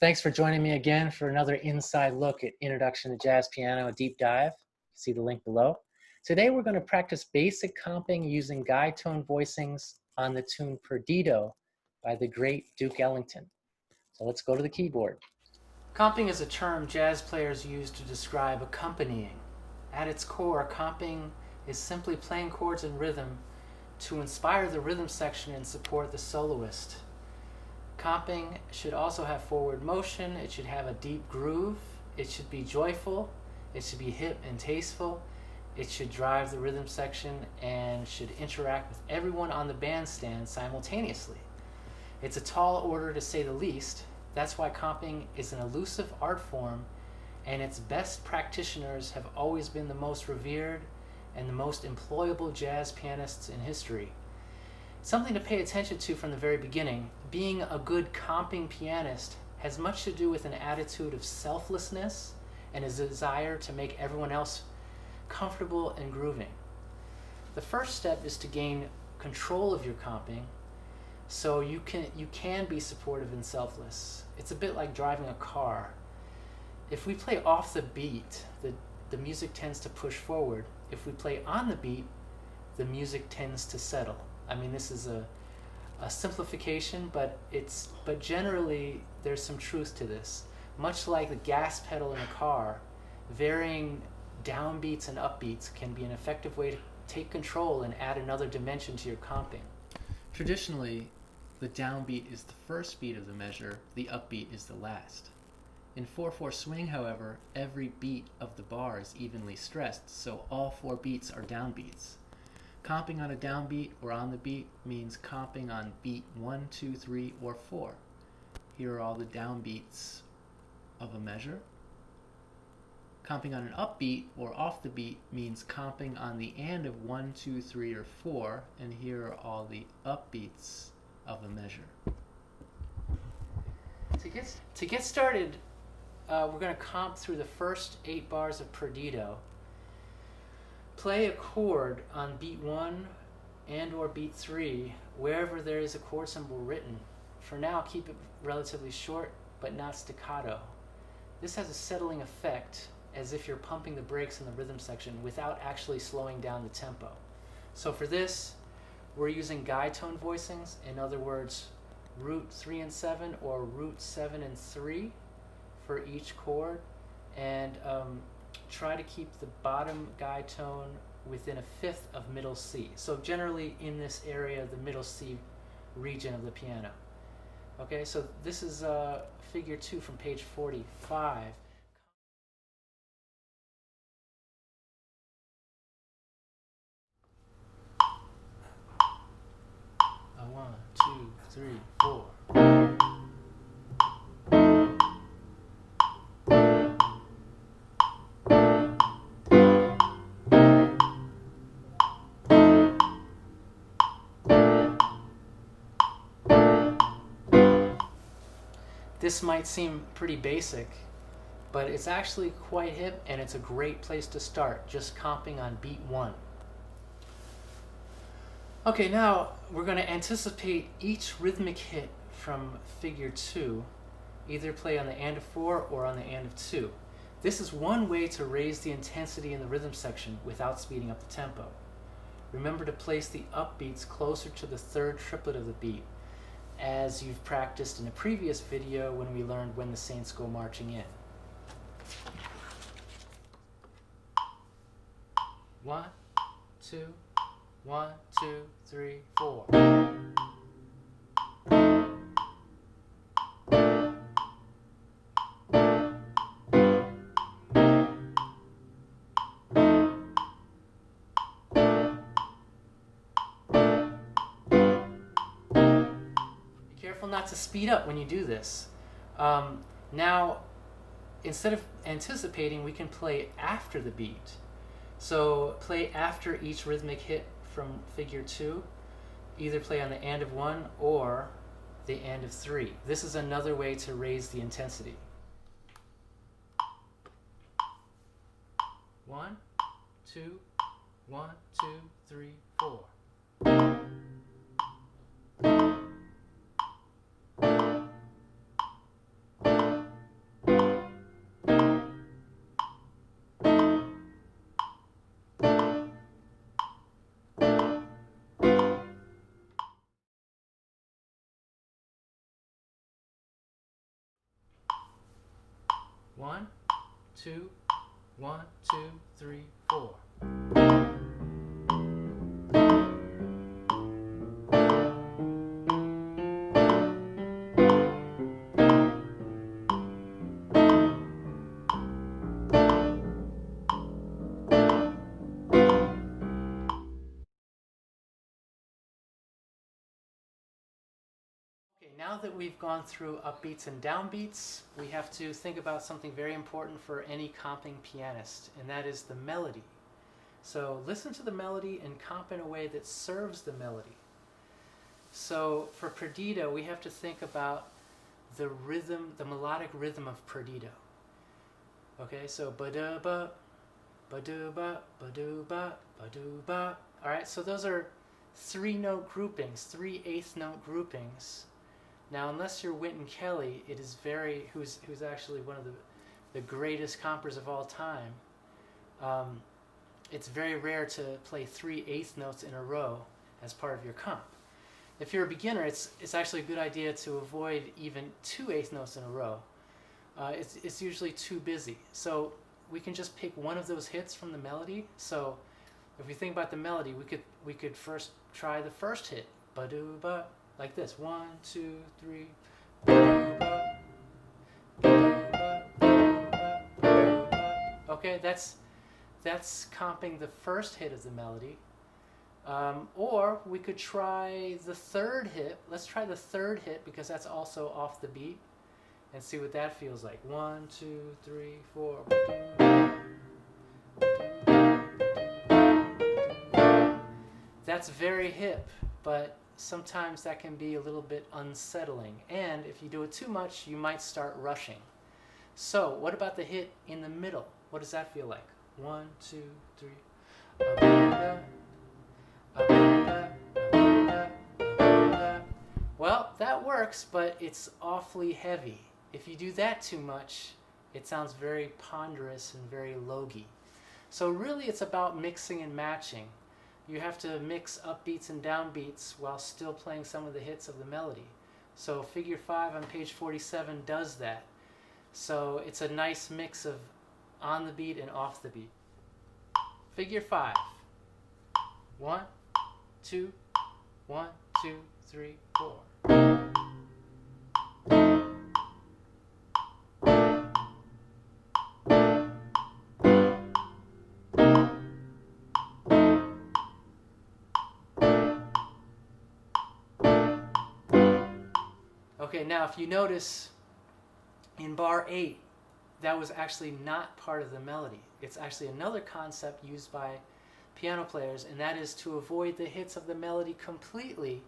Thanks for joining me again for another inside look at Introduction to Jazz Piano, a deep dive. See the link below. Today we're going to practice basic comping using guide tone voicings on the tune Perdido by the great Duke Ellington. So let's go to the keyboard. Comping is a term jazz players use to describe accompanying. At its core, comping is simply playing chords in rhythm to inspire the rhythm section and support the soloist. Comping should also have forward motion, it should have a deep groove, it should be joyful, it should be hip and tasteful, it should drive the rhythm section and should interact with everyone on the bandstand simultaneously. It's a tall order to say the least. That's why comping is an elusive art form, and its best practitioners have always been the most revered and the most employable jazz pianists in history. Something to pay attention to from the very beginning, being a good comping pianist has much to do with an attitude of selflessness and a desire to make everyone else comfortable and grooving. The first step is to gain control of your comping so you can be supportive and selfless. It's a bit like driving a car. If we play off the beat, the music tends to push forward. If we play on the beat, the music tends to settle. I mean, this is a simplification, but generally there's some truth to this. Much like the gas pedal in a car, varying downbeats and upbeats can be an effective way to take control and add another dimension to your comping. Traditionally, the downbeat is the first beat of the measure, the upbeat is the last. In 4/4 swing, however, every beat of the bar is evenly stressed, so all 4 beats are downbeats. Comping on a downbeat or on the beat means comping on beat 1, 2, 3, or 4. Here are all the downbeats of a measure. Comping on an upbeat or off the beat means comping on the and of 1, 2, 3, or 4, and here are all the upbeats of a measure. To get started, we're going to comp through the first 8 bars of Perdido. Play a chord on beat 1 and or beat 3 wherever there is a chord symbol written. For now, keep it relatively short but not staccato. This has a settling effect as if you're pumping the brakes in the rhythm section without actually slowing down the tempo. So for this, we're using guide tone voicings, in other words, root 3 and 7 or root 7 and 3 for each chord, and try to keep the bottom guide tone within a fifth of middle C. So generally in this area, the middle C region of the piano. Okay, so this is figure 2 from page 45. One, two, three, four. This might seem pretty basic, but it's actually quite hip, and it's a great place to start, just comping on beat 1. Okay, now we're going to anticipate each rhythmic hit from figure 2, either play on the and of 4 or on the and of 2. This is one way to raise the intensity in the rhythm section without speeding up the tempo. Remember to place the upbeats closer to the third triplet of the beat, as you've practiced in a previous video when we learned When the Saints Go Marching In. 1, 2, 1, 2, 3, 4. Careful not to speed up when you do this. Now, instead of anticipating, we can play after the beat. So play after each rhythmic hit from figure 2. Either play on the and of 1 or the and of 3. This is another way to raise the intensity. 1, 2, 1, 2, 3, 4. Be 1, 2, 1, 2, 3, 4. Okay, now that we've gone through upbeats and downbeats, we have to think about something very important for any comping pianist, and that is the melody. So listen to the melody and comp in a way that serves the melody. So for Perdido, we have to think about the rhythm, the melodic rhythm of Perdido. Okay, so ba-da-ba, ba-do-ba, ba-do-ba, ba-do-ba. All right, so those are 3-note groupings, 3 eighth note groupings. Now, unless you're Wynton Kelly, it is who's actually one of the greatest compers of all time. It's very rare to play 3 eighth notes in a row as part of your comp. If you're a beginner, it's actually a good idea to avoid even 2 eighth notes in a row. It's usually too busy. So we can just pick one of those hits from the melody. So if we think about the melody, we could first try the first hit, ba-do-ba, like this. 1, 2, 3. Ba-do-ba, ba-do-ba, ba-do-ba, ba-do-ba. Okay, that's comping the first hit of the melody. Or we could try the third hit. Let's try the third hit because that's also off the beat, and see what that feels like. 1, 2, 3, 4. That's very hip, but sometimes that can be a little bit unsettling. And if you do it too much, you might start rushing. So what about the hit in the middle? What does that feel like? 1, 2, 3. Well, that works, but it's awfully heavy. If you do that too much, it sounds very ponderous and very logy. So really it's about mixing and matching. You have to mix upbeats and downbeats while still playing some of the hits of the melody. So figure 5 on page 47 does that. So it's a nice mix of on the beat and off the beat. Figure 5. 1, 2, 1, 2, 3, 4. Okay, now if you notice in bar 8, that was actually not part of the melody. It's actually another concept used by piano players, and that is to avoid the hits of the melody completely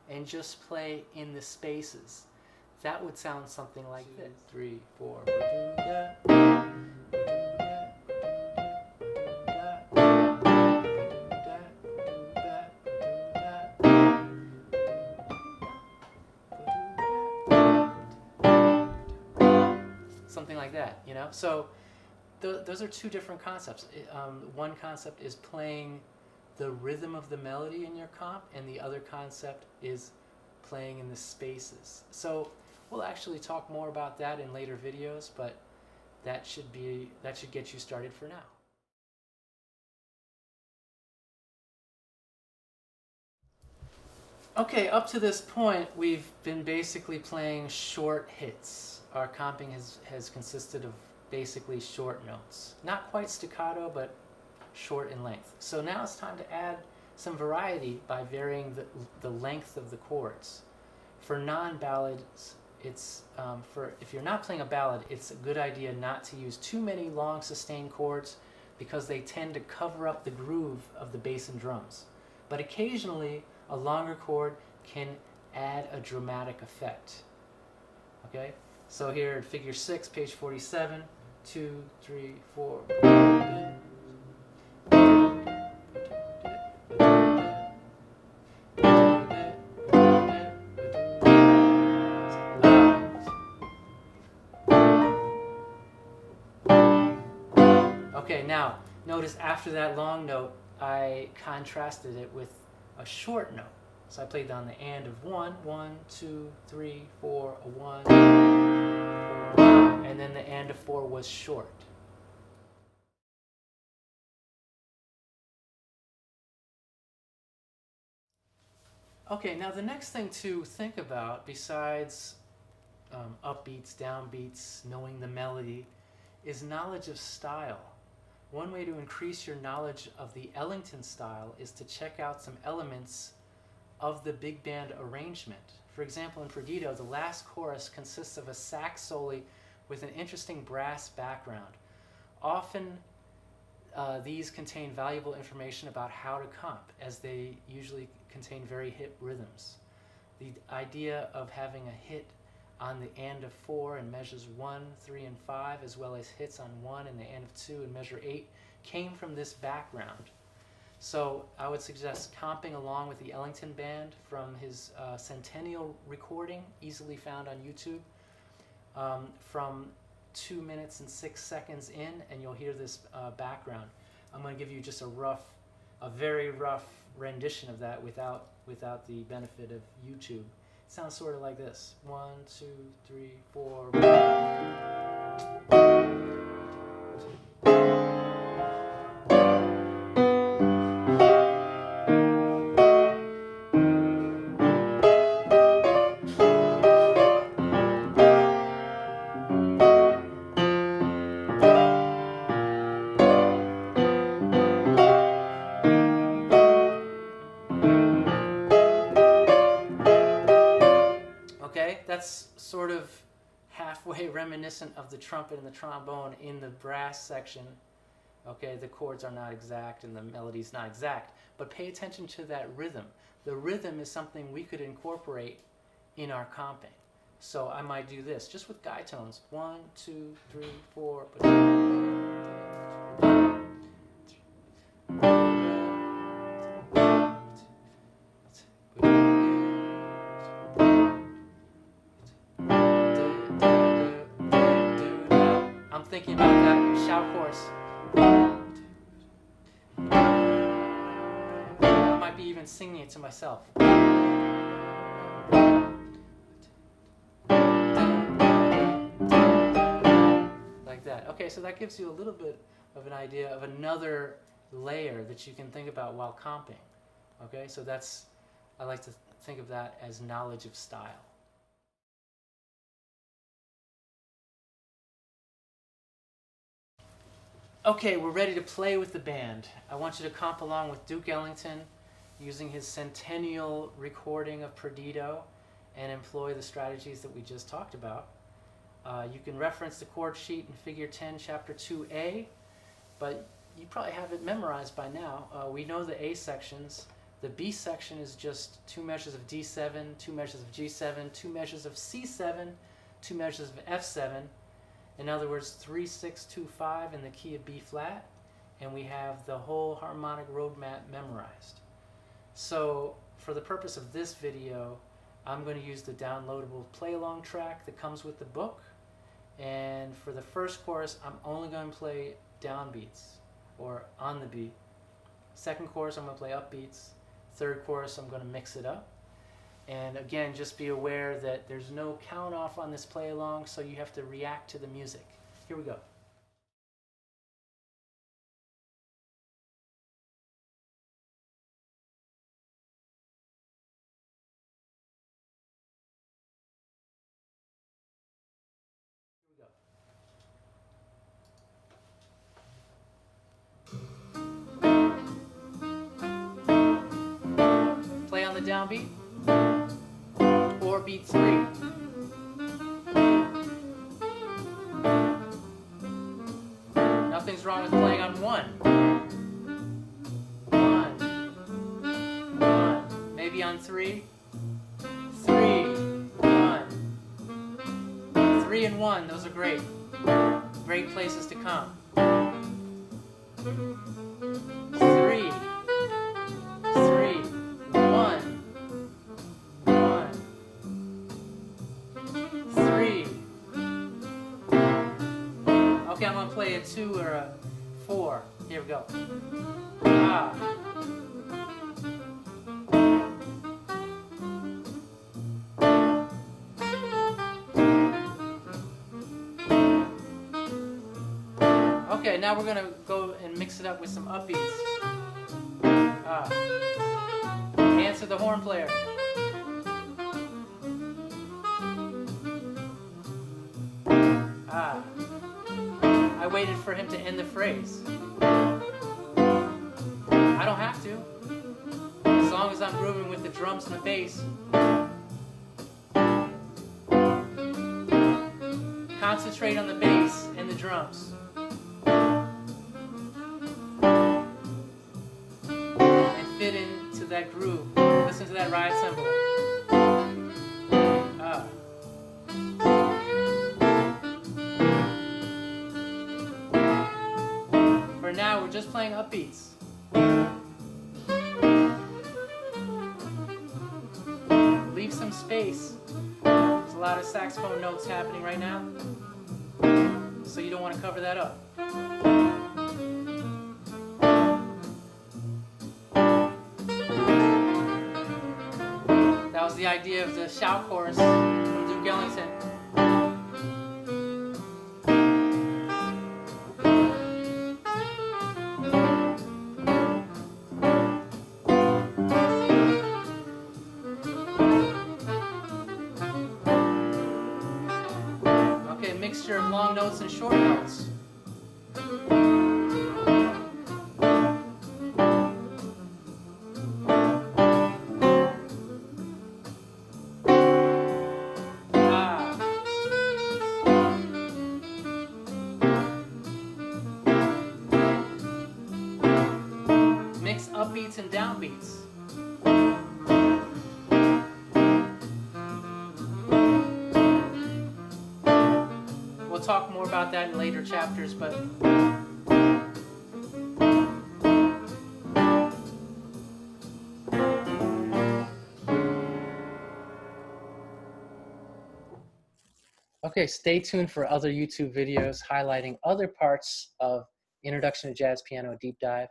and just play in the spaces. That would sound something like this. 2, 3, 4. Something like that, you know? So those are two different concepts. One concept is playing the rhythm of the melody in your comp, and the other concept is playing in the spaces. So we'll actually talk more about that in later videos, but that should get you started for now. Okay, up to this point, we've been basically playing short hits. Our comping has consisted of basically short notes. Not quite staccato, but short in length. So now it's time to add some variety by varying the length of the chords. For non-ballads, if you're not playing a ballad, it's a good idea not to use too many long sustained chords because they tend to cover up the groove of the bass and drums. But occasionally, a longer chord can add a dramatic effect. Okay? So here at figure 6, page 47, 2, 3, 4. Okay, now notice after that long note, I contrasted it with a short note. So I played down the and of 1, 1, 2, 3, 4, a 1, 4, and then the and of 4 was short. Okay, now the next thing to think about, besides upbeats, downbeats, knowing the melody, is knowledge of style. One way to increase your knowledge of the Ellington style is to check out some elements of the big band arrangement. For example, in Perdido, the last chorus consists of a sax solo with an interesting brass background. Often these contain valuable information about how to comp, as they usually contain very hit rhythms. The idea of having a hit on the and of 4 in measures 1, 3, and 5, as well as hits on 1 and the and of 2 in measure 8, came from this background. So I would suggest comping along with the Ellington Band from his Centennial recording, easily found on YouTube, from 2 minutes and 6 seconds in, and you'll hear this background. I'm going to give you just a very rough rendition of that without the benefit of YouTube. It sounds sort of like this: 1, 2, 3, 4. Okay, that's sort of halfway reminiscent of the trumpet and the trombone in the brass section. Okay, the chords are not exact and the melody's not exact, but pay attention to that rhythm. The rhythm is something we could incorporate in our comping. So I might do this just with guide tones: 1, 2, 3, 4. I'm thinking about that shout chorus. I might be even singing it to myself. Like that. Okay, so that gives you a little bit of an idea of another layer that you can think about while comping. Okay, so I like to think of that as knowledge of style. Okay, we're ready to play with the band. I want you to comp along with Duke Ellington using his Centennial recording of Perdido and employ the strategies that we just talked about. You can reference the chord sheet in Figure 10, Chapter 2A, but you probably have it memorized by now. We know the A sections. The B section is just 2 measures of D7, 2 measures of G7, 2 measures of C7, 2 measures of F7. In other words, 3, 6, 2, 5 in the key of B flat, and we have the whole harmonic roadmap memorized. So for the purpose of this video, I'm going to use the downloadable play-along track that comes with the book, and for the first chorus, I'm only going to play downbeats, or on the beat. Second chorus, I'm going to play upbeats. Third chorus, I'm going to mix it up. And again, just be aware that there's no count off on this play along, so you have to react to the music. Here we go. Play on the downbeat. Or beat 3. Nothing's wrong with playing on 1. 1. 1. Maybe on 3. 3. 1. 3 and 1. Those are great. Great places to come. 3. 3. 1. Okay, I'm going to play a 2 or a 4. Here we go. Ah. now we're gonna go and mix it up with some upbeats. Answer the horn player. I waited for him to end the phrase. I don't have to. As long as I'm grooving with the drums and the bass. Concentrate on the bass and the drums. And fit into that groove. Listen to that ride cymbal. For now, we're just playing upbeats. Leave some space. There's a lot of saxophone notes happening right now, so you don't want to cover that up. That was the idea of the shout chorus from Duke Ellington. Mixture of long notes and short notes. Mix upbeats and downbeats. We'll talk more about that in later chapters, but okay, stay tuned for other YouTube videos highlighting other parts of Introduction to Jazz Piano Deep Dive.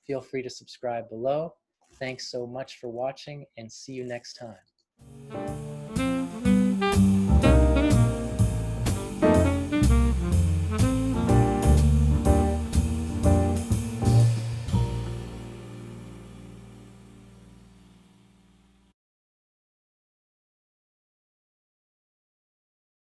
Feel free to subscribe below. Thanks so much for watching, and see you next time.